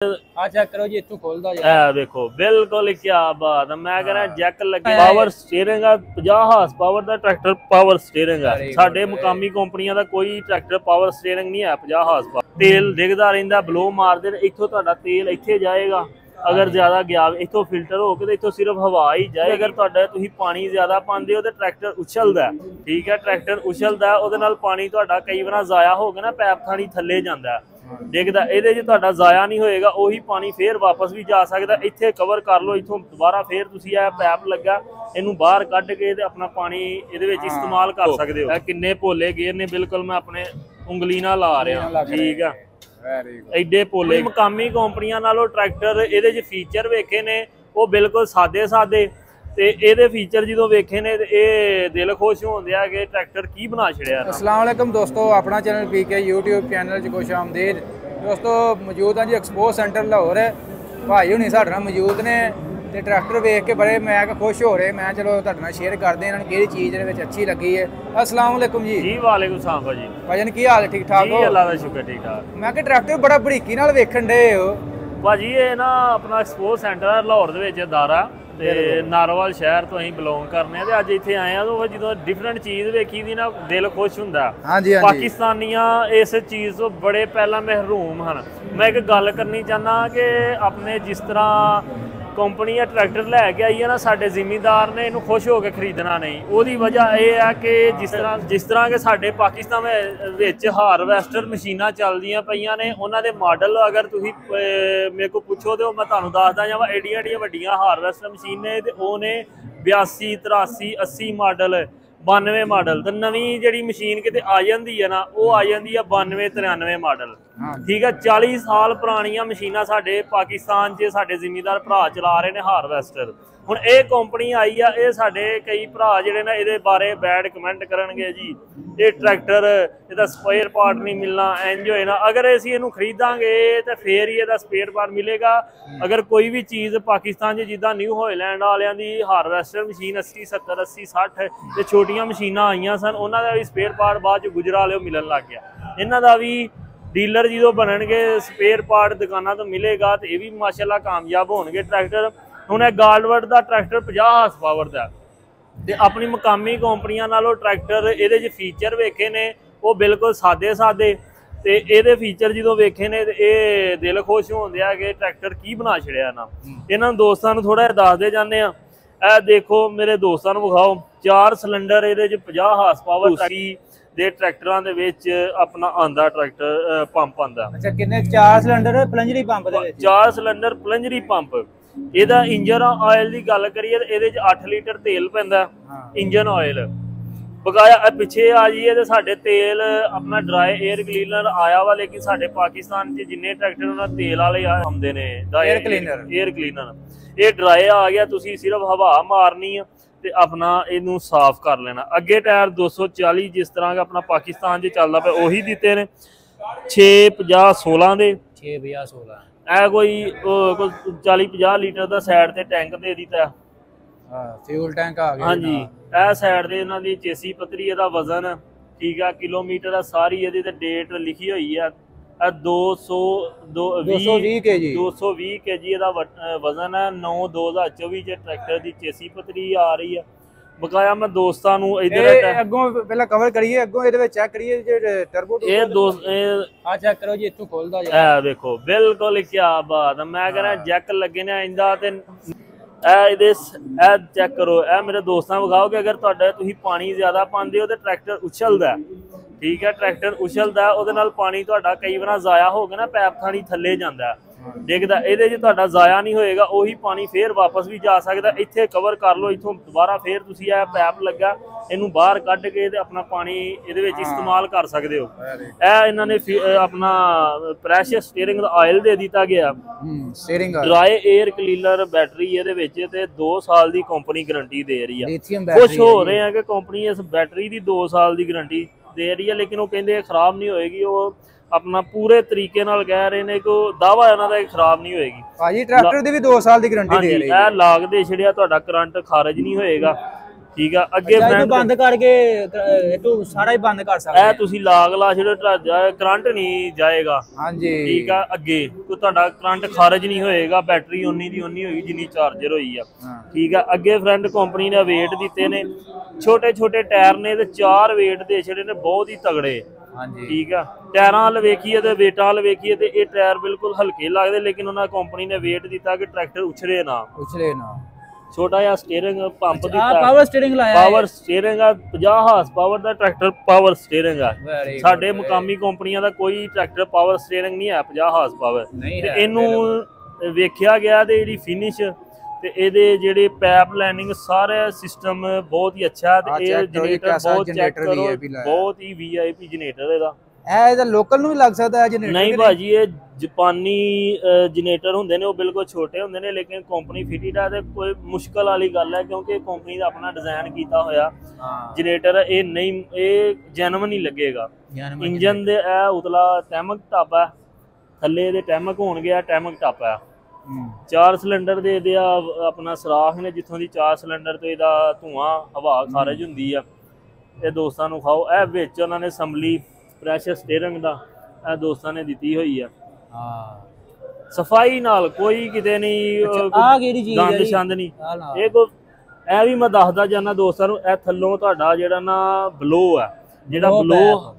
Check करो जी इत्थों खोलदा जी देखो बिल्कुल क्या बात है। मैं कह रहा जैक लगे पावर स्टीयरिंग है 50 हार्स पावर का ट्रैक्टर पावर स्टीयरिंग है। साडे मुकामी कंपनियां दा कोई ट्रैक्टर पावर स्टीयरिंग नहीं है 50 हार्स पावर। तेल डिगदा रहिंदा ब्लो मारदे ने इत्थों तुहाडा तेल इत्थे जाएगा। अगर ज्यादा गया इत्थों फिल्टर हो के इत्थों सिर्फ हवा ही जाए। अगर तुहाडा तुसीं पानी ज्यादा पांदे हो तो ट्रैक्टर उछलदा है। ठीक है ट्रैक्टर उछलदा है उहदे नाल पानी तुहाडा कई बार जाया हो गया ना पैप थानी थल्ले जांदा है डिगदा ਇਹਦੇ ਚ ਤੁਹਾਡਾ ਜ਼ਾਇਆ ਨਹੀਂ ਹੋਏਗਾ। ਉਹੀ ਪਾਣੀ ਫੇਰ ਵਾਪਸ ਵੀ ਜਾ ਸਕਦਾ। ਇੱਥੇ ਕਵਰ ਕਰ ਲਓ ਇਥੋਂ ਦੁਬਾਰਾ ਫੇਰ ਤੁਸੀਂ ਇਹ ਪੈਪ ਲੱਗਾ ਇਹਨੂੰ ਬਾਹਰ ਕੱਢ ਕੇ ਤੇ ਆਪਣਾ ਪਾਣੀ ਇਹਦੇ ਵਿੱਚ ਇਸਤੇਮਾਲ ਕਰ ਸਕਦੇ ਹੋ। ਇਹ ਕਿੰਨੇ ਭੋਲੇ ਗੇਅਰ ਨੇ ਬਿਲਕੁਲ ਮੈਂ ਆਪਣੇ ਉਂਗਲੀ ਨਾਲ ਲਾ ਰਿਹਾ। ਠੀਕ ਆ ਐਡੇ ਭੋਲੇ ਮੁਕਾਮੀ ਕੰਪਨੀਆਂ ਨਾਲੋਂ ਟਰੈਕਟਰ ਇਹਦੇ ਚ ਫੀਚਰ ਵੇਖੇ ਨੇ ਉਹ ਬਿਲਕੁਲ ਸਾਦੇ ਸਾਦੇ ਤੇ ਇਹਦੇ ਫੀਚਰ ਜਦੋਂ ਵੇਖੇ ਨੇ ਇਹ ਦਿਲ ਖੁਸ਼ ਹੁੰਦਿਆ ਕਿ ਟਰੈਕਟਰ ਕੀ ਬਣਾ ਛੜਿਆ। अस्सलाम वालेकुम दोस्तों अपना चैनल पीके यूट्यूब चैनल च खुश आमदीद दोस्तों मौजूद हाँ जी एक्सपो सेंटर लाहौर है। भाई हुणी साडे नाल मौजूद ने ते ट्रैक्टर वेख के बड़े मैं खुश हो रहे। मैं चलो तुहाडे नाल शेयर करदे इन्हां नूं किहड़ी चीज़ इहदे विच अच्छी लगी है। अस्सलाम वालेकुम जी वालेकुम सलाम भाजी भाजन की हाल ठीक ठाक हो? अल्लाह दा शुक्र ठीक ठाक। मैं कि ट्रैक्टर बड़ा बरीकी नाल वेखण डे हो भाजी ये ना अपना एक्सपो सेंटर लाहौर दे विच दारा ਤੇ ਨਾਰੋਵਾਲ ਸ਼ਹਿਰ ਤੋਂ ਅਸੀਂ ਬਿਲੋਂਗ ਕਰਨੇ ਆ ਤੇ ਅੱਜ ਇੱਥੇ ਆਏ ਆ ਤਾਂ ਜਦੋਂ ਡਿਫਰੈਂਟ ਚੀਜ਼ ਵੇਖੀ ਦੀ ਨਾ ਦਿਲ ਖੁਸ਼ ਹੁੰਦਾ। ਪਾਕਿਸਤਾਨੀਆਂ ਇਸ ਚੀਜ਼ ਤੋਂ ਬੜੇ ਪਹਿਲਾਂ ਮਹਿਰੂਮ ਹਨ। ਮੈਂ ਇੱਕ ਗੱਲ ਕਰਨੀ ਚਾਹੁੰਦਾ ਕਿ ਆਪਣੇ ਜਿਸ ਤਰ੍ਹਾਂ ਕੰਪਨੀ ਆ ਟਰੈਕਟਰ ਲੈ ਕੇ ਆਈ ਹੈ ਨਾ ਸਾਡੇ ਜ਼ਿਮੀਂਦਾਰ ਨੇ ਇਹਨੂੰ ਖੁਸ਼ ਹੋ ਕੇ ਖਰੀਦਣਾ ਨਹੀਂ। ਉਹਦੀ ਵਜ੍ਹਾ ਇਹ ਹੈ ਕਿ ਜਿਸ ਤਰ੍ਹਾਂ ਕਿ ਸਾਡੇ ਪਾਕਿਸਤਾਨ ਵਿੱਚ ਹਾਰਵੈਸਟਰ ਮਸ਼ੀਨਾਂ ਚੱਲਦੀਆਂ ਪਈਆਂ ਨੇ ਉਹਨਾਂ ਦੇ ਮਾਡਲ ਅਗਰ ਤੁਸੀਂ ਮੇਰੇ ਕੋਲ ਪੁੱਛੋ ਤੇ ਮੈਂ ਤੁਹਾਨੂੰ ਦੱਸਦਾ ਜਾਂ ਏਡੀਆਂ ਏਡੀਆਂ ਵੱਡੀਆਂ ਹਾਰਵੈਸਟਰ ਮਸ਼ੀਨ ਨੇ ਤੇ ਉਹ ਨੇ 82 83 80 ਮਾਡਲ 92 ਮਾਡਲ ਤੇ ਨਵੀਂ ਜਿਹੜੀ ਮਸ਼ੀਨ ਕਿਤੇ ਆ ਜਾਂਦੀ ਹੈ ਨਾ ਉਹ ਆ ਜਾਂਦੀ ਆ 92 93 ਮਾਡਲ। ਠੀਕ ਹੈ 40 ਸਾਲ ਪੁਰਾਣੀਆਂ ਮਸ਼ੀਨਾਂ ਸਾਡੇ ਪਾਕਿਸਤਾਨ 'ਚ ਸਾਡੇ ਜ਼ਿਮੀਂਦਾਰ ਭਰਾ ਚਲਾ ਰਹੇ ਨੇ ਹਾਰਵੈਸਟਰ। ਹੁਣ ਇਹ ਕੰਪਨੀ ਆਈ ਆ ਇਹ ਸਾਡੇ ਕਈ ਭਰਾ ਜਿਹੜੇ ਨਾ ਇਹਦੇ ਬਾਰੇ ਬੈਡ ਕਮੈਂਟ ਕਰਨਗੇ ਜੀ ਇਹ ਟਰੈਕਟਰ ਇਹਦਾ ਸਪੇਅਰ ਪਾਰਟ ਨਹੀਂ ਮਿਲਣਾ ਇੰਜ ਹੋਏ ਨਾ। ਅਗਰ ਅਸੀਂ ਇਹਨੂੰ ਖਰੀਦਾਂਗੇ ਤਾਂ ਫੇਰ ਹੀ ਇਹਦਾ ਸਪੇਅਰ ਪਾਰਟ ਮਿਲੇਗਾ। ਅਗਰ ਕੋਈ ਵੀ ਚੀਜ਼ ਪਾਕਿਸਤਾਨ 'ਚ ਜਿੱਦਾਂ ਨਿਊ ਹੋਇਲੈਂਡ ਵਾਲਿਆਂ ਦੀ ਹਾਰਵੈਸਟਰ ਮਸ਼ੀਨ 80 70 80 60 ਤੇ ਛੋਟੀਆਂ ਮਸ਼ੀਨਾਂ ਆਈਆਂ ਸਨ ਉਹਨਾਂ ਦਾ ਵੀ ਸਪੇਅਰ ਪਾਰਟ ਬਾਅਦ 'ਚ ਗੁਜਰਾ ਵਾਲਿਓ ਮਿਲਣ ਲੱਗ ਗਿਆ। ਇਹਨਾਂ ਦਾ ਵੀ ਡੀਲਰ ਜਦੋਂ ਬਣਨਗੇ ਸਪੇਅਰ ਪਾਰਟ ਦੁਕਾਨਾਂ ਤੋਂ ਮਿਲੇਗਾ ਤੇ ਇਹ ਵੀ ਮਾਸ਼ਾਅੱਲਾ ਕਾਮਯਾਬ ਹੋਣਗੇ ਟਰੈਕਟਰ। ਹੁਣ ਇਹ ਗਾਲਵਰਡ ਦਾ ਟਰੈਕਟਰ 50 ਹਾਰਸ ਪਾਵਰ ਦਾ ਤੇ ਆਪਣੀ ਮੁਕਾਮੀ ਕੰਪਨੀਆਂ ਨਾਲੋਂ ਟਰੈਕਟਰ ਇਹਦੇ 'ਚ ਫੀਚਰ ਵੇਖੇ ਨੇ ਉਹ ਬਿਲਕੁਲ ਸਾਦੇ ਸਾਦੇ ਤੇ ਇਹਦੇ ਫੀਚਰ ਜਦੋਂ ਵੇਖੇ ਨੇ ਤੇ ਇਹ ਦਿਲ ਖੁਸ਼ ਹੁੰਦਿਆ ਕਿ ਟਰੈਕਟਰ ਕੀ ਬਣਾ ਛੜਿਆ ਨਾ। ਇਹਨਾਂ ਦੋਸਤਾਂ ਨੂੰ ਥੋੜਾ ਜਿਹਾ ਦੱਸਦੇ ਜਾਂਦੇ ਆ। ਇਹ ਦੇਖੋ ਮੇਰੇ ਦੋਸਤਾਂ ਨੂੰ ਵਿਖਾਓ 4 ਸਿਲੰਡਰ ਇਹਦੇ 'ਚ 50 ਹਾਰਸ ਪਾਵਰ ਦੇ ਟਰੈਕਟਰਾਂ ਦੇ ਵਿੱਚ ਆਪਣਾ ਆਂਦਾ ਟਰੈਕਟਰ ਪੰਪ ਆਂਦਾ। ਅੱਛਾ ਕਿੰਨੇ 4 ਸਿਲੰਡਰ ਪਲੰਜਰੀ ਪੰਪ ਦੇ ਵਿੱਚ 4 ਸਿਲੰਡਰ ਪਲੰਜਰੀ ਪੰਪ। ਇਹਦਾ ਇੰਜਨ ਆਇਲ ਦੀ ਗੱਲ ਕਰੀਏ ਤੇ ਇਹਦੇ 'ਚ 8 ਲੀਟਰ ਤੇਲ ਪੈਂਦਾ ਇੰਜਨ ਆਇਲ ਬਕਾਇਆ। ਪਿੱਛੇ ਆ ਜਾਈਏ ਤੇ ਸਾਡੇ ਤੇਲ ਆਪਣਾ ਡਰਾਈ 에ਅਰ ਕਲੀਨਰ ਆਇਆ ਵਾ ਲੇਕਿਨ ਸਾਡੇ ਪਾਕਿਸਤਾਨ 'ਚ ਜਿੰਨੇ ਟਰੈਕਟਰ ਉਹਨਾਂ ਤੇਲ ਵਾਲੇ ਆਉਂਦੇ ਨੇ 에ਅਰ ਕਲੀਨਰ ਇਹ ਡਰਾਈ ਆ ਗਿਆ। ਤੁਸੀਂ ਸਿਰਫ ਹਵਾ ਮਾਰਨੀ ਆ ਤੇ ਆਪਣਾ ਇਹਨੂੰ ਸਾਫ਼ ਕਰ ਲੈਣਾ। ਅੱਗੇ ਟਾਇਰ 240 ਜਿਸ ਤਰ੍ਹਾਂ ਕਿ ਆਪਣਾ ਪਾਕਿਸਤਾਨ 'ਚ ਚੱਲਦਾ ਪਿਆ ਉਹੀ ਦਿੱਤੇ ਨੇ 650 16 ਦੇ 650 16 ਇਹ ਕੋਈ 40-50 ਲੀਟਰ ਦਾ ਸਾਈਡ ਤੇ ਟੈਂਕ ਦੇ ਦਿੱਤਾ। ਫਿਊਲ ਟੈਂਕ ਆ ਗਿਆ। ਹਾਂਜੀ ਇਹ ਸਾਈਡ ਦੇ ਇਹਨਾਂ ਦੀ ਚੇਸੀ ਪੱਤਰੀ ਇਹਦਾ ਵਜ਼ਨ ਠੀਕ ਆ ਕਿਲੋਮੀਟਰ ਆ ਸਾਰੀ ਇਹਦੀ ਤੇ ਡੇਟ ਲਿਖੀ ਹੋਈ ਆ 220 kg ਇਹਦਾ ਵਜ਼ਨ ਹੈ। 9/2024 ਚ ਟਰੈਕਟਰ ਦੀ ਚੇਸੀ ਪੱਤਰੀ ਆ ਰਹੀ ਆ ਬਕਾਇਆ। ਮੈਂ ਦੋਸਤਾਂ ਨੂੰ ਇਧਰ ਅੱਗੋਂ ਪਹਿਲਾਂ ਕਵਰ ਕਰੀਏ ਅੱਗੋਂ ਇਹਦੇ ਵਿੱਚ ਚੈੱਕ ਕਰੀਏ ਜੇ ਟਰਬੋ ਇਹ ਦੋਸਤ ਆ ਚੈੱਕ ਕਰੋ ਜੀ ਇੱਥੋਂ ਖੋਲਦਾ ਜੀ ਇਹ ਵੇਖੋ ਬਿਲਕੁਲ ਕੀ ਬਾਤ ਹੈ। ਮੈਂ ਕਹਿੰਦਾ ਜੈਕ ਲੱਗੇ ਨੇ ਇੰਦਾ ਤੇ ਇਹ ਚੈੱਕ ਕਰੋ। ਇਹ ਮੇਰੇ ਦੋਸਤਾਂ ਵਿਖਾਓ ਕਿ ਅਗਰ ਤੁਹਾਡਾ ਤੁਸੀਂ ਪਾਣੀ ਜ਼ਿਆਦਾ ਪਾਉਂਦੇ ਹੋ ਤੇ ਟਰੈਕਟਰ ਉਛਲਦਾ। ਠੀਕ ਹੈ ਟਰੈਕਟਰ ਉਛਲਦਾ ਉਹਦੇ ਨਾਲ ਪਾਣੀ ਤੁਹਾਡਾ ਕਈ ਵਾਰ ਜ਼ਾਇਆ ਹੋ ਗਿਆ ਨਾ ਪੈਪ ਥਾਣੀ ਥੱਲੇ ਜਾਂਦਾ ਡਿੱਗਦਾ। ਇਹਦੇ 'ਚ ਤੁਹਾਡਾ ਜ਼ਾਇਆ ਨਹੀਂ ਹੋਏਗਾ ਉਹੀ ਪਾਣੀ ਫੇਰ ਵਾਪਸ ਵੀ ਜਾ ਸਕਦਾ। ਇੱਥੇ ਕਵਰ ਕਰ ਲਓ ਇਥੋਂ ਦੁਬਾਰਾ ਫੇਰ ਤੁਸੀਂ ਇਹ ਪੈਪ ਲੱਗਾ ਇਹਨੂੰ ਬਾਹਰ ਕੱਢ ਕੇ ਤੇ ਆਪਣਾ ਪਾਣੀ ਇਹਦੇ ਵਿੱਚ ਇਸਤੇਮਾਲ ਕਰ ਸਕਦੇ ਹੋ। ਇਹ ਇਹਨਾਂ ਨੇ ਆਪਣਾ ਪ੍ਰੈਸ਼ਰ ਸਟੀਅਰਿੰਗ ਦਾ ਆਇਲ ਦੇ ਦਿੱਤਾ ਗਿਆ। ਡਰਾਈ 에ਅਰ ਕਲੀਨਰ ਬੈਟਰੀ ਇਹਦੇ ਵਿੱਚ ਤੇ 2 ਸਾਲ ਦੀ ਕੰਪਨੀ ਗਾਰੰਟੀ ਦੇ ਰਹੀ ਆ। ਖੁਸ਼ ਹੋ ਰਹੇ ਆ ਕਿ ਕੰਪਨੀ ਇਸ ਬੈਟਰੀ ਦੀ 2 ਸਾਲ ਦੀ ਗਾਰੰਟੀ ਦੇ ਰਹੀ ਹੈ ਲੇਕਿਨ ਉਹ ਕਹਿੰਦੇ ਖਰਾਬ ਨਹੀਂ ਹੋਏਗੀ। ਉਹ अपना पूरे तरीके नाल कह रहे ने कि दावा इन्हां दा खराब नहीं होएगी। भाजी ट्रैक्टर दी भी 2 साल दी गारंटी दे रही है। लाग दे छड़िया तुहाडा करंट खारज नहीं होएगा। ਠੀਕ ਆ। ਅੱਗੇ ਫਰੰਟ ਬੰਦ ਕਰਕੇ ਇਹ ਸਾਰਾ ਹੀ ਬੰਦ ਕਰ ਸਕਦੇ ਇਹ ਤੁਸੀਂ ਲਾਗ ਲਾ ਛੱਡੋ, ਕਰੰਟ ਨਹੀਂ ਜਾਏਗਾ। ਹਾਂਜੀ ਠੀਕ ਆ। ਅੱਗੇ ਕੋਈ ਤੁਹਾਡਾ ਕਰੰਟ ਖਾਰਜ ਨਹੀਂ ਹੋਏਗਾ, ਬੈਟਰੀ ਉਨੀ ਦੀ ਉਨੀ ਹੋਈ ਜਿੰਨੀ ਚਾਰਜਰ ਹੋਈ ਆ। ਠੀਕ ਆ। ਅੱਗੇ ਫਰੰਟ ਕੰਪਨੀ ਨੇ weight ਦਿੱਤੇ ਨੇ, ਛੋਟੇ ਛੋਟੇ ਟਾਇਰ ਨੇ ਤੇ 4 weight ਦੇ ਛੜੇ ਨੇ, ਬਹੁਤ ਹੀ ਤਗੜੇ। ਹਾਂਜੀ ਠੀਕ ਆ। ਟਾਇਰਾਂ ਵੱਲ ਵੇਖੀਏ ਤੇ ਵੇਟਾਂ ਵੱਲ ਵੇਖੀਏ ਤੇ ਇਹ ਟਾਇਰ ਬਿਲਕੁਲ ਹਲਕੇ ਲੱਗਦੇ, ਲੇਕਿਨ ਉਹਨਾਂ ਕੰਪਨੀ ਨੇ weight ਦਿੱਤਾ ਕਿ ਟਰੈਕਟਰ ਉਛਲੇ ਨਾ। ਛੋਟਾ ਜਿਹਾ ਸਟੀਅਰਿੰਗ ਪੰਪ ਦੀ ਪਾਵਰ ਸਟੀਅਰਿੰਗ ਲਾਇਆ, ਪਾਵਰ ਸਟੀਅਰਿੰਗ ਆ। 50 ਹਾਰਸ ਪਾਵਰ ਦਾ ਟਰੈਕਟਰ ਪਾਵਰ ਸਟੀਅਰਿੰਗ ਆ। ਸਾਡੇ ਮੁਕਾਮੀ ਕੰਪਨੀਆਂ ਦਾ ਕੋਈ ਟਰੈਕਟਰ ਪਾਵਰ ਸਟੀਅਰਿੰਗ ਨਹੀਂ ਹੈ 50 ਹਾਰਸ ਪਾਵਰ। ਤੇ ਇਹਨੂੰ ਵੇਖਿਆ ਗਿਆ ਤੇ ਇਹਦੀ ਫਿਨਿਸ਼ ਤੇ ਇਹਦੇ ਜਿਹੜੇ ਪੈਪ ਲਾਈਨਿੰਗ ਸਾਰਾ ਸਿਸਟਮ ਬਹੁਤ ਹੀ ਅੱਛਾ। ਤੇ ਇਹ ਜਨਰੇਟਰ ਬਹੁਤ ਚੈੱਕ ਕਰੋ, ਬਹੁਤ ਹੀ VIP ਜਨਰੇਟਰ ਇਹਦਾ। ਇਹਦਾ ਲੋਕਲ ਨੂੰ ਵੀ ਲੱਗ ਸਕਦਾ ਹੈ ਜਨਰੇਟਰ? ਨਹੀਂ ਭਾਜੀ, ਇਹ ਜਾਪਾਨੀ ਜਨਰੇਟਰ ਹੁੰਦੇ ਨੇ, ਉਹ ਬਿਲਕੁਲ ਛੋਟੇ ਹੁੰਦੇ ਨੇ, ਲੇਕਿਨ ਕੰਪਨੀ ਫਿਟਡ ਹੈ ਤੇ ਕੋਈ ਮੁਸ਼ਕਲ ਵਾਲੀ ਗੱਲ ਹੈ ਕਿਉਂਕਿ ਕੰਪਨੀ ਦਾ ਆਪਣਾ ਡਿਜ਼ਾਈਨ ਕੀਤਾ ਹੋਇਆ ਜਨਰੇਟਰ। ਇਹ ਨਹੀਂ, ਇਹ ਜੈਨੂਇਨ ਹੀ ਲੱਗੇਗਾ। ਇੰਜਨ ਦੇ ਇਹ ਉਤਲਾ ਟੈਮਕ ਟੱਪ ਹੈ, ਥੱਲੇ ਇਹਦੇ ਟੈਮਕ ਹੋਣਗੇ, ਟੈਮਕ ਟੱਪ ਹੈ। 4 ਸਿਲੰਡਰ ਦੇ ਇਹਦੇ ਆਪਣਾ ਸਰਾਖ ਨੇ, ਜਿੱਥੋਂ ਦੀ 4 ਸਿਲੰਡਰ ਤੋਂ ਇਹਦਾ ਧੂਆਂ ਹਵਾ ਖਾਰਜ ਹੁੰਦੀ ਆ। ਇਹ ਦੋਸਤਾਂ ਨੂੰ ਖਾਓ। ਇਹ ਵਿੱਚ ਉਹਨਾਂ ਨੇ ਅਸੈਂਬਲੀ ਪ੍ਰੈਸ਼ਰ ਸਟੀਅਰਿੰਗ ਦਾ ਇਹ ਦੋਸਤਾਂ ਨੇ ਦਿੱਤੀ ਹੋਈ ਆ। ਸਫਾਈ ਨਾਲ ਕੋਈ ਕਿਤੇ ਨਹੀਂ ਗੰਦ ਛੰਦ ਨਹੀਂ। ਇਹ ਵੀ ਮੈਂ ਦੱਸਦਾ ਜਾਨਾ ਦੋਸਤਾਂ ਨੂੰ, ਇਹ ਥੱਲੋਂ ਤੁਹਾਡਾ ਜਿਹੜਾ ਨਾ ਬਲੋ ਹੈ, ਜਿਹੜਾ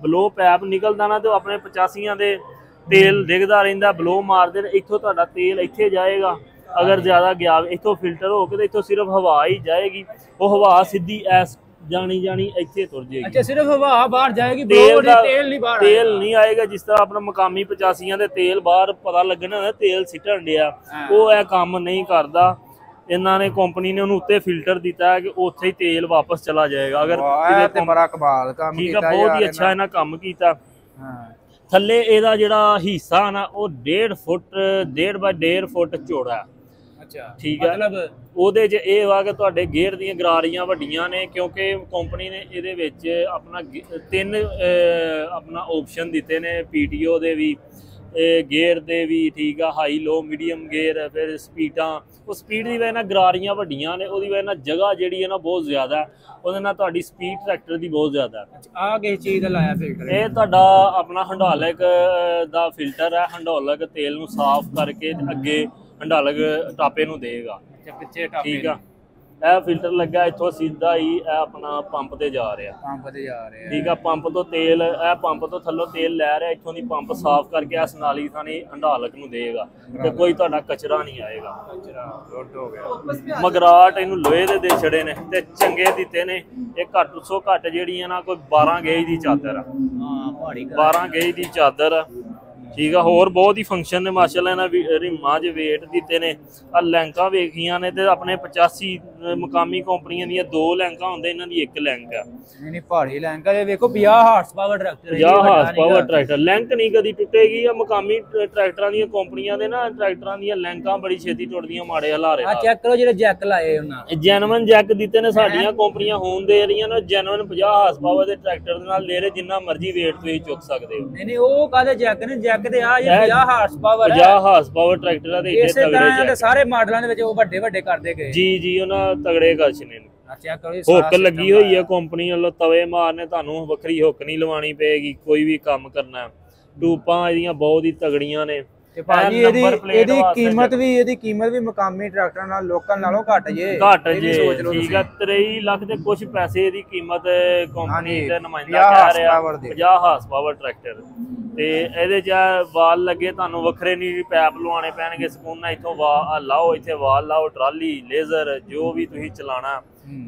ਬਲੋ ਪੈਪ ਨਿਕਲਦਾ ਨਾ, ਤੇ ਆਪਣੇ 85 ਦੇ ਤੇਲ ਡਿੱਗਦਾ ਰਹਿੰਦਾ, ਬਲੋ ਮਾਰਦੇ ਨੇ, ਇੱਥੋਂ ਤੁਹਾਡਾ ਤੇਲ ਇੱਥੇ ਜਾਏਗਾ। ਅਗਰ ਜ਼ਿਆਦਾ ਗਿਆ ਇੱਥੋਂ ਫਿਲਟਰ ਹੋ ਕੇ ਤੇ ਇੱਥੋਂ ਸਿਰਫ ਹਵਾ ਹੀ ਜਾਏਗੀ, ਉਹ ਹਵਾ ਸਿੱਧੀ ਐਸ ਜਾਣੀ ਇੱਥੇ ਤੁਰ ਜਾਏਗੀ। ਅੱਛਾ, ਸਿਰਫ ਹਵਾ ਬਾਹਰ ਜਾਏਗੀ, ਤੇਲ ਨਹੀਂ ਆਏਗਾ। ਜਿਸ ਤਰ੍ਹਾਂ ਆਪਣਾ ਮੁਕਾਮੀ 85 ਦੇ ਤੇਲ ਬਾਹਰ ਪਤਾ ਲੱਗਣਾ ਤੇਲ ਸਿੱਟਣ ਡਿਆ, ਉਹ ਇਹ ਕੰਮ ਨਹੀਂ ਕਰਦਾ। ਇਹਨਾਂ ਨੇ ਕੰਪਨੀ ਨੇ ਉਹਨੂੰ ਉੱਤੇ ਫਿਲਟਰ ਦਿੱਤਾ ਹੈ ਕਿ ਉੱਥੇ ਹੀ ਤੇਲ ਵਾਪਸ ਚਲਾ ਜਾਏਗਾ। ਅਗਰ ਬੜਾ ਕਮਾਲ ਕੰਮ ਕੀਤਾ, ਬਹੁਤ ਹੀ ਅੱਛਾ ਇਹਨਾਂ ਕੰਮ ਕੀਤਾ। ਥੱਲੇ ਇਹਦਾ ਜਿਹੜਾ ਹਿੱਸਾ ਨਾ ਉਹ 1.5 ਫੁੱਟ 1.5 ਬਾਈ 1.5 ਫੁੱਟ ਚੌੜਾ ਹੈ। ਠੀਕ ਹੈ, ਉਹਦੇ 'ਚ ਇਹ ਵਾ ਕਿ ਤੁਹਾਡੇ ਗੇਅਰ ਦੀਆਂ ਗਰਾਰੀਆਂ ਵੱਡੀਆਂ ਨੇ, ਕਿਉਂਕਿ ਕੰਪਨੀ ਨੇ ਇਹਦੇ ਵਿੱਚ ਆਪਣਾ 3 ਆਪਣਾ ਆਪਸ਼ਨ ਦਿੱਤੇ ਨੇ, PTO ਦੇ ਵੀ, ਗੇਅਰ ਦੇ ਵੀ। ਠੀਕ ਆ, ਹਾਈ ਲੋ ਮੀਡੀਅਮ ਗੇਅਰ, ਫਿਰ ਸਪੀਡਾਂ। ਉਹ ਸਪੀਡ ਦੀ ਵਜ੍ਹਾ ਨਾਲ ਗਰਾਰੀਆਂ ਵੱਡੀਆਂ ਨੇ, ਉਹਦੀ ਵਜ੍ਹਾ ਨਾਲ ਜਗ੍ਹਾ ਜਿਹੜੀ ਹੈ ਨਾ ਬਹੁਤ ਜ਼ਿਆਦਾ, ਉਹਦੇ ਨਾਲ ਤੁਹਾਡੀ ਸਪੀਡ ਟਰੈਕਟਰ ਦੀ ਬਹੁਤ ਜ਼ਿਆਦਾ। ਆਹ ਕਿਸ ਚੀਜ਼ ਦਾ ਲਾਇਆ ਫਿਲਟਰ? ਇਹ ਤੁਹਾਡਾ ਆਪਣਾ ਹੰਡਾਲਕ ਦਾ ਫਿਲਟਰ ਹੈ। ਹੰਡਾਲਕ ਤੇਲ ਨੂੰ ਸਾਫ਼ ਕਰਕੇ ਅੱਗੇ ਹੰਡਾਲਕ ਟਾਪੇ ਨੂੰ ਦੇਗਾ। ਠੀਕ ਆ, ਇਹ ਫਿਲਟਰ ਲੱਗਾ ਇੱਥੋਂ ਸਿੱਧਾ ਹੀ ਇਹ ਆਪਣਾ ਪੰਪ ਤੇ ਜਾ ਰਿਹਾ। ਠੀਕ ਆ, ਪੰਪ ਤੋਂ ਤੇਲ, ਇਹ ਪੰਪ ਤੋਂ ਥੱਲੋਂ ਤੇਲ ਲੈ ਰਿਹਾ, ਇੱਥੋਂ ਦੀ ਪੰਪ ਸਾਫ਼ ਕਰਕੇ ਇਸ ਨਾਲੀ ਥਾਣੀ ਹੰਡਾਲਕ ਨੂੰ ਦੇਗਾ ਤੇ ਕੋਈ ਤੁਹਾਡਾ ਕਚਰਾ ਨਹੀਂ ਆਏਗਾ। ਮਗਰਾਟ ਇਹਨੂੰ ਲੋਹੇ ਦੇ ਛੜੇ ਨੇ ਤੇ ਚੰਗੇ ਦਿੱਤੇ ਨੇ। ਇਹ ਘੱਟ ਤੋਂ ਘੱਟ ਜਿਹੜੀ ਹੈ ਨਾ ਕੋਈ 12 ਗੇਜ ਦੀ ਚਾਦਰ ਆ, 12 ਗੇਜ ਦੀ ਚਾਦਰ ਆ। ਠੀਕ ਆ, ਹੋਰ ਬਹੁਤ ਹੀ ਫੰਕਸ਼ਨ ਨੇ ਮਾਸ਼ਾਅੱਲਾ। ਇਹਨਾਂ ਰਿਮਾਂ 'ਚ weight ਦਿੱਤੇ ਨੇ। ਆ ਲੈਂਕਾਂ ਵੇਖੀਆਂ ਨੇ ਤੇ ਆਪਣੇ 85 ਮੁਕਾਮੀ ਕੰਪਨੀਆਂ ਦੀਆਂ 2 ਲੈਂਕਾਂ ਹੁੰਦੇ, ਇਹਨਾਂ ਦੀ 1 ਲੈਂਕ ਆ। ਨਹੀਂ ਪਹਾੜੀ ਲੈਂਕ ਆ। ਇਹ ਵੇਖੋ 50 horse power tractor, 50 horse power tractor. ਲੈਂਕ ਨਹੀਂ ਕਦੀ ਟੁੱਟੇਗੀ। ਆ ਮੁਕਾਮੀ ਟਰੈਕਟਰਾਂ ਦੀਆਂ ਕੰਪਨੀਆਂ ਦੇ ਨਾ ਟਰੈਕਟਰਾਂ ਦੀਆਂ ਲੈਂਕਾਂ ਬੜੀ ਛੇਤੀ ਟੁੱਟਦੀਆਂ ਮਾੜੇ ਹਲਾਰੇ ਨਾਲ। ਚੈੱਕ ਕਰੋ ਜਿਹੜੇ ਜੈਕ ਲਾਏ ਉਹਨਾਂ, ਜੈਨੂਇਨ ਜੈਕ ਦਿੱਤੇ ਨੇ। ਸਾਡੀਆਂ ਕੰਪਨੀਆਂ ਹੋਣ ਦੇ ਰਹੀਆਂ ਨੇ ਜੈਨੂਇਨ 50 ਹਾਰਸ ਪਾਵਰ ਦੇ ਟਰੈਕਟਰ ਦੇ ਨਾਲ ਲੈ ਰਹੇ, ਜਿੰਨਾ ਮਰਜ਼ੀ weight ਤੁਸੀਂ ਚੁੱਕ ਸਕਦੇ ਹੋ। ਨਹੀਂ ਉਹ ਕਾਹਦੇ ਜੈਕ ਨੇ? ਜੈਕ ਦੇ ਆ 50 horse power, 50 horse power tractor ਆ। ਤੇ ਇਸੇ ਤਰ੍ਹਾਂ ਦੇ ਸਾਰੇ ਮਾਡਲਾਂ ਦੇ ਵਿੱਚ ਉਹ ਵੱਡੇ ਵੱਡੇ ਕਰਦੇ ਗਏ। ਜੀ ਉਹਨਾਂ ਤਗੜੇ ਗਲਛਨੇ ਨੇ। ਹੁੱਕ ਲੱਗੀ ਹੋਈ ਹੈ ਕੰਪਨੀ ਵੱਲੋਂ, ਤਵੇ ਮਾਰਨੇ, ਤੁਹਾਨੂੰ ਵੱਖਰੀ ਹੁੱਕ ਨਹੀਂ ਲਵਾਉਣੀ ਪਏਗੀ ਕੋਈ ਵੀ ਕੰਮ ਕਰਨਾ। ਟੂਪਾਂ ਇਹਦੀਆਂ ਬਹੁਤ ਹੀ ਤਗੜੀਆਂ ਨੇ। ਤੇ ਭਾਜੀ ਇਹਦੀ ਕੀਮਤ ਵੀ ਮੁਕਾਮੀ ਟਰੈਕਟਰਾਂ ਨਾਲ ਲੋਕਲ ਨਾਲੋਂ ਘੱਟ ਜੇ। ਠੀਕ ਆ, 23 ਲੱਖ ਤੇ ਕੁਝ ਪੈਸੇ ਇਹਦੀ ਕੀਮਤ ਕੰਪਨੀ ਦਾ ਨੁਮਾਇੰਦਾ ਕਹਿ ਰਿਹਾ। 50 ਹਾਰਸ ਪਾਵਰ ਟਰੈਕਟਰ ਤੇ ਇਹਦੇ 'ਚ ਵਾਲ ਲੱਗੇ, ਤੁਹਾਨੂੰ ਵੱਖਰੇ ਨਹੀਂ ਪੈਪ ਲਵਾਉਣੇ ਪੈਣਗੇ। ਸਕੂਨਾ ਇੱਥੋਂ ਲਾਓ, ਇੱਥੇ ਵਾਲ ਲਾਓ, ਟਰਾਲੀ, ਲੇਜ਼ਰ, ਜੋ ਵੀ ਤੁਸੀਂ ਚਲਾਉਣਾ,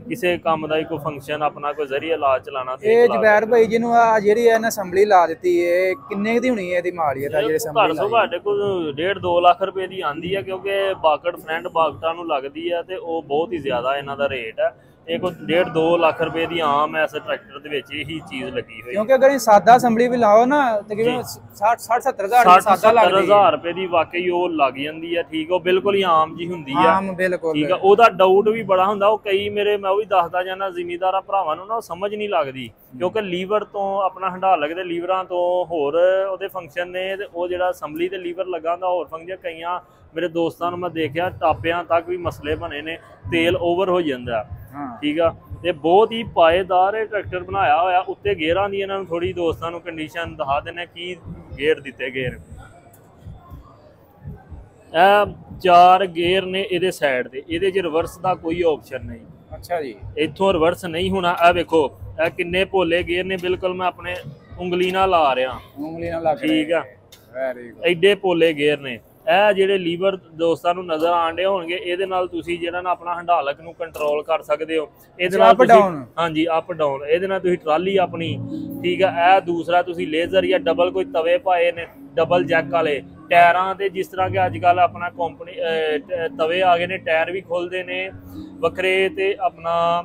ਕਿਸੇ ਕੰਮ ਦਾ ਕੋਈ ਫੰਕਸ਼ਨ ਆਪਣਾ ਕੋਈ ਜ਼ਰੀਆ ਲਾ ਚਲਾਣਾ। ਇਹ ਜਬੈਰ ਭਾਈ ਜਿਹਨੂੰ ਆ ਜਿਹੜੀ ਇਹਨਾਂ ਅਸੈਂਬਲੀ ਲਾ ਦਿੱਤੀ ਏ, ਕਿੰਨੇ ਦੀ ਹੋਣੀ ਹੈ ਇਹਦੀ ਮਾਲੀਅਤ? ਜਿਹੜੇ ਅਸੈਂਬਲੀ ਸਾਡੇ ਕੋਲ 1.5-2 ਲੱਖ ਰੁਪਏ ਦੀ ਆਂਦੀ ਹੈ, ਕਿਉਂਕਿ ਬਾਕਟ ਫਰੈਂਡ ਬਾਕਟਾਂ ਨੂੰ ਲੱਗਦੀ ਹੈ ਤੇ ਉਹ ਬਹੁਤ ਹੀ ਜ਼ਿਆਦਾ ਇਹਨਾਂ ਦਾ ਰੇਟ ਹੈ। ਇਹ ਕੋਈ 1.5-2 ਲੱਖ ਰੁਪਏ ਦੀ ਆਮ ਐਸ ਟਰੈਕਟਰ ਦੇ ਵਿੱਚ ਇਹੀ ਚੀਜ਼ ਲੱਗੀ ਹੋਈ। ਕਿਉਂਕਿ ਅਗਰ ਇਹ ਸਾਦਾ ਅਸੈਂਬਲੀ ਵੀ ਲਾਓ ਨਾ ਤਕਰੀਬਨ 60-70 ਹਜ਼ਾਰ ਰੁਪਏ ਦੀ ਵਾਕਈ ਉਹ ਲੱਗ ਜਾਂਦੀ ਹੈ। ਠੀਕ, ਉਹ ਬਿਲਕੁਲ ਹੀ ਆਮ ਜੀ ਹੁੰਦੀ ਆ। ਠੀਕ ਆ, ਉਹਦਾ ਡਾਊਟ ਵੀ ਬੜਾ ਹੁੰਦਾ। ਉਹ ਕਈ ਮੈਂ ਉਹ ਵੀ ਦੱਸਦਾ ਜਾਂਦਾ ਜ਼ਿਮੀਂਦਾਰਾਂ ਭਰਾਵਾਂ ਨੂੰ ਨਾ, ਉਹ ਸਮਝ ਨਹੀਂ ਲੱਗਦੀ, ਕਿਉਂਕਿ ਲੀਵਰ ਤੋਂ ਆਪਣਾ ਹੰਡਾਲਕ ਦੇ ਲੀਵਰਾਂ ਤੋਂ ਹੋਰ ਉਹਦੇ ਫੰਕਸ਼ਨ ਨੇ, ਤੇ ਉਹ ਜਿਹੜਾ ਅਸੈਂਬਲੀ ਤੇ ਲੀਵਰ ਲੱਗਾ ਹੁੰਦਾ ਹੋਰ ਫੰਕਸ਼ਨ। ਕਈਆਂ ਮੇਰੇ ਦੋਸਤਾਂ ਨੂੰ ਮੈਂ ਦੇਖਿਆ ਟਾਪਿਆਂ ਤੱਕ ਵੀ ਮਸਲੇ ਬਣੇ ਨੇ, ਤੇਲ ਓਵਰ ਹੋ ਜਾਂਦਾ। ਠੀਕ ਆ, ਤੇ ਬਹੁਤ ਹੀ ਪਾਏਦਾਰ ਇਹ ਟਰੈਕਟਰ ਬਣਾਇਆ ਹੋਇਆ। ਉੱਤੇ ਗੇਅਰਾਂ ਦੀ ਇਹਨਾਂ ਨੂੰ ਥੋੜੀ ਦੋਸਤਾਂ ਨੂੰ ਕੰਡੀਸ਼ਨ ਦਿਖਾ ਦਿੰਦੇ ਕੀ ਗੇਅਰ ਦਿੱਤੇ ਗਏ ਨੇ। ਇਹ 4 ਗੇਅਰ ਨੇ ਇਹਦੇ ਸਾਈਡ ਤੇ, ਇਹਦੇ 'ਚ ਰਿਵਰਸ ਦਾ ਕੋਈ ਆਪਸ਼ਨ ਨਹੀਂ। ਅੱਛਾ ਜੀ, ਇੱਥੋਂ ਰਿਵਰਸ ਨਹੀਂ ਹੋਣਾ। ਇਹ ਵੇਖੋ ਇਹ ਕਿੰਨੇ ਭੋਲੇ ਗੇਅਰ ਨੇ, ਬਿਲਕੁਲ ਮੈਂ ਆਪਣੇ ਉਂਗਲੀ ਨਾਲ ਲਾ ਰਿਹਾ, ਉਂਗਲੀ ਨਾਲ ਲੱਗ ਠੀਕ ਆ। Very good. ਐਡੇ ਭੋਲੇ ਗੇਅਰ ਨੇ। ਇਹ ਜਿਹੜੇ ਲੀਵਰ ਦੋਸਤਾਂ ਨੂੰ ਨਜ਼ਰ ਆਉਂਦੇ ਹੋਣਗੇ, ਇਹਦੇ ਨਾਲ ਤੁਸੀਂ ਜਿਹੜਾ ਨਾ ਆਪਣਾ ਹੰਡਾਲਕ ਨੂੰ ਕੰਟਰੋਲ ਕਰ ਸਕਦੇ ਹੋ। ਇਹਦੇ ਨਾਲ ਅਪ ਡਾਊਨ, ਹਾਂਜੀ ਅਪ ਡਾਊਨ, ਇਹਦੇ ਨਾਲ ਤੁਸੀਂ ਟਰਾਲੀ ਆਪਣੀ, ਠੀਕ ਆ। ਇਹ ਦੂਸਰਾ ਤੁਸੀਂ ਲੇਜ਼ਰ ਜਾਂ ਡਬਲ ਕੋਈ ਤਵੇ ਪਾਏ ਨੇ, ਡਬਲ ਜੈਕ ਵਾਲੇ ਟਾਇਰਾਂ ਤੇ, ਜਿਸ ਤਰ੍ਹਾਂ ਕਿ ਅੱਜ ਕੱਲ ਆਪਣਾ ਕੰਪਨੀ ਤਵੇ ਆ ਗਏ ਨੇ, ਟਾਇਰ ਵੀ ਖੋਲਦੇ ਨੇ ਵੱਖਰੇ, ਤੇ ਆਪਣਾ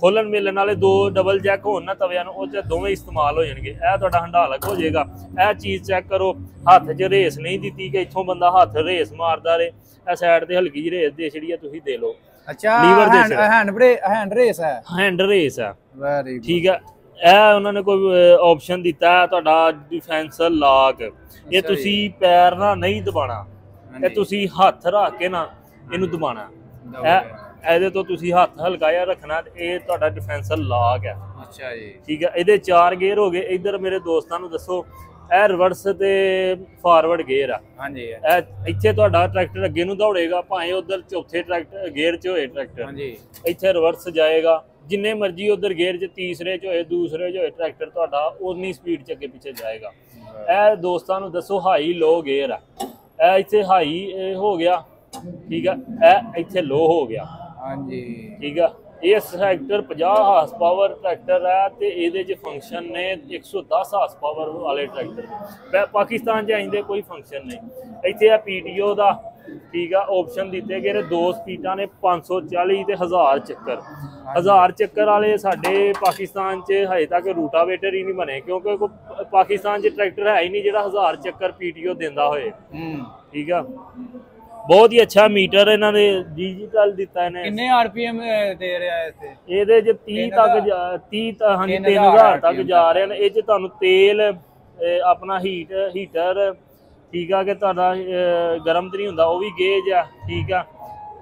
ਖੋਲਣ ਮਿਲਣ ਵਾਲੇ 2 ਡਬਲ ਜੈਕ ਹੋਣ ਨਾ ਤਵਿਆਂ ਨੂੰ, ਉਹ 'ਚ ਦੋਵੇਂ ਇਸਤੇਮਾਲ ਹੋ ਜਾਣਗੇ। ਇਹ ਤੁਹਾਡਾ ਹੰਡਾਲਕ ਹੋ ਜਾਏਗਾ। ਇਹ ਚੀਜ਼ ਚੈੱਕ ਕਰੋ, ਹੱਥ 'ਚ ਰੇਸ ਨਹੀਂ ਦਿੱਤੀ ਕਿ ਇੱਥੋਂ ਬੰਦਾ ਹੱਥ ਰੇਸ ਮਾਰਦਾ ਰਹੇ। ਇਹ ਸਾਈਡ ਤੇ ਹਲਕੀ ਜਿਹੀ ਰੇਸ ਦੇ ਛੜੀ ਆ, ਤੁਸੀਂ ਦੇ ਲਓ। ਅੱਛਾ, ਲੀਵਰ ਦੇ ਹੈਂਡ ਰੇਸ ਹੈ, ਹੈਂਡ ਰੇਸ ਆ, ਵੈਰੀ ਗੁੱਡ, ਠੀਕ ਆ। ਇਹ ਉਹਨਾਂ ਨੇ ਕੋਈ ਆਪਸ਼ਨ ਦਿੱਤਾ ਤੁਹਾਡਾ ਡਿਫੈਂਸਰ ਲਾਕ। ਇਹ ਤੁਸੀਂ ਪੈਰ ਨਾਲ ਨਹੀਂ ਦਬਾਣਾ, ਇਹ ਤੁਸੀਂ ਹੱਥ ਰੱਖ ਕੇ ਨਾ ਇਹਨੂੰ ਦਬਾਣਾ। ਇਹਦੇ ਤੋਂ ਤੁਸੀਂ ਹੱਥ ਹਲਕਾ ਜਿਹਾ ਰੱਖਣਾ, ਇਹ ਤੁਹਾਡਾ ਡਿਫੈਂਸਰ ਲਾਕ ਹੈ। ਅੱਛਾ ਜੀ, ਠੀਕ ਹੈ। ਇਹਦੇ 4 ਗੇਅਰ ਹੋ ਗਏ। ਇੱਧਰ ਮੇਰੇ ਦੋਸਤਾਂ ਨੂੰ ਦੱਸੋ, ਇਹ ਰਿਵਰਸ ਤੇ ਫਾਰਵਰਡ ਗੇਅਰ ਆ। ਹਾਂਜੀ, ਇਹ ਇੱਥੇ ਤੁਹਾਡਾ ਟਰੈਕਟਰ ਅੱਗੇ ਨੂੰ ਦੌੜੇਗਾ, ਭਾਵੇਂ ਉਧਰ ਚੌਥੇ ਟਰੈਕਟਰ ਗੇਅਰ 'ਚ ਹੋਏ ਟਰੈਕਟਰ, ਹਾਂਜੀ, ਇੱਥੇ ਰਿਵਰਸ ਜਾਏਗਾ। ਜਿੰਨੇ ਮਰਜ਼ੀ ਉਧਰ ਗੇਅਰ 'ਚ, ਤੀਸਰੇ 'ਚ ਹੋਏ, ਦੂਸਰੇ 'ਚ ਹੋਏ ਟਰੈਕਟਰ, ਤੁਹਾਡਾ ਉਨੀ ਸਪੀਡ 'ਚ ਅੱਗੇ ਪਿੱਛੇ ਜਾਏਗਾ। ਇਹ ਦੋਸਤਾਂ ਨੂੰ ਦੱਸੋ ਹਾਈ ਲੋ ਗੇਅਰ ਆ। ਇਹ ਇੱਥੇ ਹਾਈ ਹੋ ਗਿਆ, ਠੀਕ ਆ। ਇਹ ਇੱਥੇ ਲੋ ਹੋ ਗਿਆ, ਹਾਂਜੀ, ਠੀਕ ਆ। ਇਹ ਟਰੈਕਟਰ 50 ਹਾਰਸ ਪਾਵਰ ਟਰੈਕਟਰ ਹੈ ਤੇ ਇਹਦੇ 'ਚ ਫੰਕਸ਼ਨ ਨੇ 110 ਹਾਰਸ ਪਾਵਰ ਵਾਲੇ ਟਰੈਕਟਰ। ਪਾਕਿਸਤਾਨ 'ਚ ਆਇੰਦੇ ਕੋਈ ਫੰਕਸ਼ਨ ਨਹੀਂ। ਇੱਥੇ ਆ PTO ਦਾ, ਠੀਕ ਆ, ਆਪਸ਼ਨ ਦਿੱਤੇ ਗਏ ਨੇ। 2 ਸਪੀਡਾਂ ਨੇ, 540 ਤੇ 1000 ਚੱਕਰ। 1000 ਚੱਕਰ ਵਾਲੇ ਸਾਡੇ ਪਾਕਿਸਤਾਨ 'ਚ ਹਜੇ ਤੱਕ ਰੂਟਾਵੇਟਰ ਹੀ ਨਹੀਂ ਬਣੇ, ਕਿਉਂਕਿ ਪਾਕਿਸਤਾਨ 'ਚ ਟਰੈਕਟਰ ਹੈ ਹੀ ਨਹੀਂ ਜਿਹੜਾ 1000 ਚੱਕਰ PTO ਦਿੰਦਾ ਹੋਏ, ਠੀਕ ਆ। ਬਹੁਤ ਹੀ ਅੱਛਾ ਮੀਟਰ ਇਹਨਾਂ ਨੇ ਡਿਜੀਟਲ ਦਿੱਤਾ ਇਹਨੇ। ਕਿੰਨੇ RPM ਦੇ ਰਿਹਾ ਇੱਥੇ? ਇਹਦੇ 'ਚ 30 ਤੱਕ 3000 ਤੱਕ ਜਾ ਰਹੇ ਨੇ। ਇਹ 'ਚ ਤੁਹਾਨੂੰ ਤੇਲ, ਆਪਣਾ ਹੀਟਰ, ਠੀਕ ਆ, ਕਿ ਤੁਹਾਡਾ ਗਰਮ ਤੇ ਨਹੀਂ ਹੁੰਦਾ, ਉਹ ਵੀ ਗੇਜ ਆ, ਠੀਕ ਆ।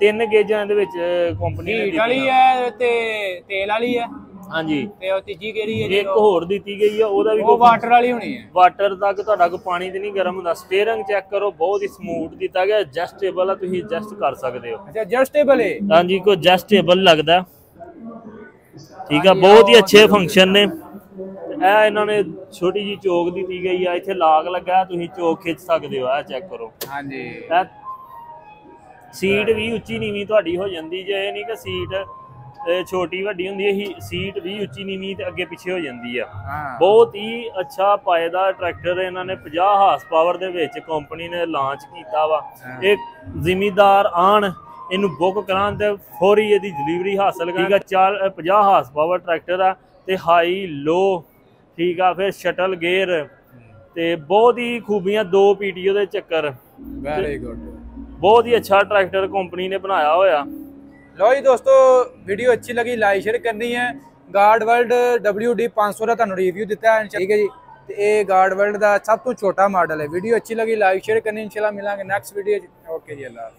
3 ਗੇਜਾਂ ਦੇ ਵਿੱਚ ਕੰਪਨੀ ਨੇ ਹੀਟ ਵਾਲੀ ਹੈ ਤੇ ਤੇਲ ਵਾਲੀ ਹੈ, ਹਾਂਜੀ। ਤੇ ਉਹ ਤੀਜੀ ਕਿਹੜੀ ਹੈ? ਇੱਕ ਹੋਰ ਦਿੱਤੀ ਗਈ ਆ, ਉਹਦਾ ਵੀ ਵਾਟਰ ਵਾਲੀ ਹੋਣੀ ਹੈ। ਵਾਟਰ ਤੱਕ ਤੁਹਾਡਾ ਕੋਈ ਪਾਣੀ ਤੇ ਨਹੀਂ ਗਰਮ ਹੁੰਦਾ। ਸਟੀਅਰਿੰਗ ਚੈੱਕ ਕਰੋ, ਬਹੁਤ ਹੀ ਸਮੂਥ ਦਿੱਤਾ ਗਿਆ, ਐਡਜਸਟੇਬਲ ਆ, ਤੁਸੀਂ ਐਡਜਸਟ ਕਰ ਸਕਦੇ ਹੋ। ਅੱਛਾ, ਐਡਜਸਟੇਬਲ ਹੈ, ਹਾਂਜੀ, ਕੋਈ ਐਡਜਸਟੇਬਲ ਲੱਗਦਾ, ਠੀਕ ਆ। ਬਹੁਤ ਹੀ ਅੱਛੇ ਫੰਕਸ਼ਨ ਨੇ। ਇਹ ਇਹਨਾਂ ਨੇ ਛੋਟੀ ਜੀ ਚੋਕ ਦਿੱਤੀ ਗਈ ਆ, ਇੱਥੇ ਲਾਗ ਲੱਗਾ, ਤੁਸੀਂ ਚੋਕ ਖਿੱਚ ਸਕਦੇ ਹੋ। ਇਹ ਚੈੱਕ ਕਰੋ, ਹਾਂਜੀ। ਸੀਟ ਵੀ ਉੱਚੀ ਨੀਵੀਂ ਤੁਹਾਡੀ ਹੋ ਜਾਂਦੀ ਜੇ, ਇਹ ਨਹੀਂ ਕਿ ਸੀਟ ਛੋਟੀ ਵੱਡੀ ਹੁੰਦੀ ਹੈ, ਸੀਟ ਵੀ ਉੱਚੀ ਨੀਵੀਂ ਤੇ ਅੱਗੇ ਪਿੱਛੇ ਹੋ ਜਾਂਦੀ ਆ। ਬਹੁਤ ਹੀ ਅੱਛਾ ਪਾਏਦਾਰ ਟਰੈਕਟਰ ਇਹਨਾਂ ਨੇ 50 ਹਾਰਸ ਪਾਵਰ ਦੇ ਵਿੱਚ ਕੰਪਨੀ ਨੇ ਲਾਂਚ ਕੀਤਾ ਵਾ। ਇਹ ਜ਼ਿਮੀਦਾਰ ਆਣ, ਇਹਨੂੰ ਬੁੱਕ ਕਰਾਉਣ ਤੇ ਫੌਰੀ ਇਹਦੀ ਡਿਲੀਵਰੀ ਹਾਸਲ ਕਰਾਂਗਾ। 50 ਹਾਰਸ ਪਾਵਰ ਟਰੈਕਟਰ ਆ ਤੇ ਹਾਈ ਲੋ, ਠੀਕ ਆ। ਫਿਰ ਸ਼ਟਲ ਗੇਅਰ ਤੇ ਬਹੁਤ ਹੀ ਖੂਬੀਆਂ, 2 PTO ਦੇ ਚੱਕਰ। ਵੈਰੀ ਗੁੱਡ, ਬਹੁਤ ਹੀ ਅੱਛਾ ਟਰੈਕਟਰ ਕੰਪਨੀ ਨੇ ਬਣਾਇਆ ਹੋਇਆ। ਲਓ ਜੀ ਦੋਸਤੋ, ਵੀਡੀਓ ਅੱਛੀ ਲੱਗੀ ਲਾਈਕ ਸ਼ੇਅਰ ਕਰਨੀ ਹੈ। ਗਾਰਡ ਵਰਲਡ WD 500 ਦਾ ਤੁਹਾਨੂੰ ਰਿਵਿਊ ਦਿੱਤਾ ਹੈ, ਠੀਕ ਹੈ ਜੀ। ਤੇ ਇਹ ਗਾਰਡ ਵਰਲਡ ਦਾ ਸਭ ਤੋਂ ਛੋਟਾ ਮਾਡਲ ਹੈ। ਵੀਡੀਓ ਅੱਛੀ ਲੱਗੀ ਲਾਈਕ ਸ਼ੇਅਰ ਕਰਨੀ। ਇਨਸ਼ਾਅੱਲਾ ਮਿਲਾਂਗੇ ਨੈਕਸਟ ਵੀਡੀਓ 'ਚ। ਓਕੇ ਜੀ, ਅੱਲਾ।